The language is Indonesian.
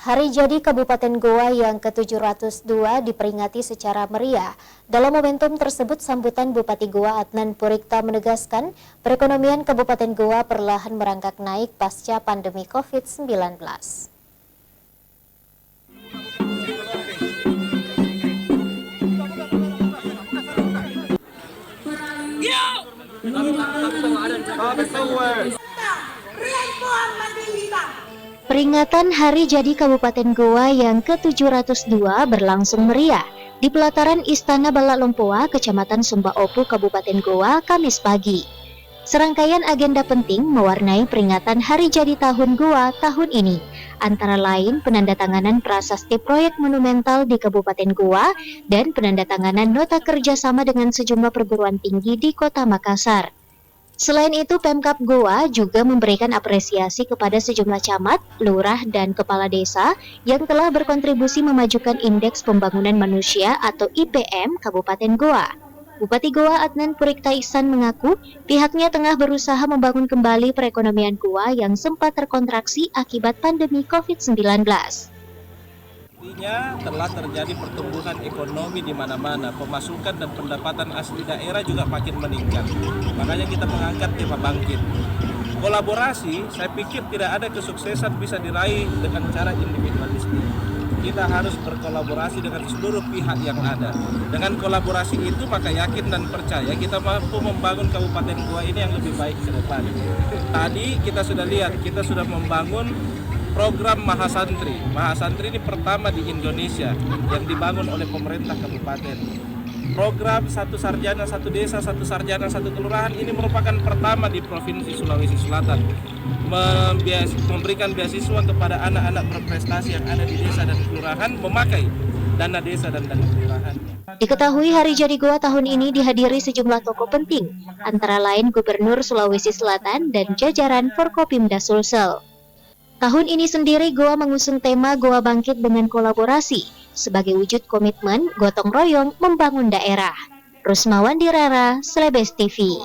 Hari Jadi Kabupaten Goa yang ke-702 diperingati secara meriah. Dalam momentum tersebut, sambutan Bupati Goa Adnan Purikta menegaskan perekonomian Kabupaten Goa perlahan merangkak naik pasca pandemi COVID-19. Peringatan Hari Jadi Kabupaten Goa yang ke-702 berlangsung meriah di pelataran Istana Balak Lompoa, Kecamatan Sumba Opu, Kabupaten Goa, Kamis pagi. Serangkaian agenda penting mewarnai peringatan Hari Jadi Tahun Goa tahun ini, antara lain penandatanganan prasasti proyek monumental di Kabupaten Goa dan penandatanganan nota kerjasama dengan sejumlah perguruan tinggi di Kota Makassar. Selain itu, Pemkab Goa juga memberikan apresiasi kepada sejumlah camat, lurah, dan kepala desa yang telah berkontribusi memajukan Indeks Pembangunan Manusia atau IPM Kabupaten Goa. Bupati Goa Adnan Purikta Ihsan mengaku pihaknya tengah berusaha membangun kembali perekonomian Goa yang sempat terkontraksi akibat pandemi COVID-19. Artinya telah terjadi pertumbuhan ekonomi di mana-mana, pemasukan dan pendapatan asli daerah juga makin meningkat. Makanya kita mengangkat tema bangkit. Kolaborasi, saya pikir tidak ada kesuksesan bisa diraih dengan cara individualistik. Kita harus berkolaborasi dengan seluruh pihak yang ada. Dengan kolaborasi itu maka yakin dan percaya kita mampu membangun Kabupaten Goa ini yang lebih baik ke depan. Tadi kita sudah lihat, kita sudah membangun program Mahasantri. Mahasantri ini pertama di Indonesia yang dibangun oleh pemerintah kabupaten. Program Satu Sarjana, Satu Desa, Satu Sarjana, Satu Kelurahan ini merupakan pertama di Provinsi Sulawesi Selatan. Memberikan beasiswa kepada anak-anak berprestasi yang ada di desa dan kelurahan memakai dana desa dan dana kelurahan. Diketahui Hari Jadi Goa tahun ini dihadiri sejumlah tokoh penting, antara lain Gubernur Sulawesi Selatan dan jajaran Forkopimda Sulsel. Tahun ini sendiri Goa mengusung tema Goa Bangkit dengan Kolaborasi sebagai wujud komitmen gotong royong membangun daerah. Rusmawan Dirara, Slebes TV.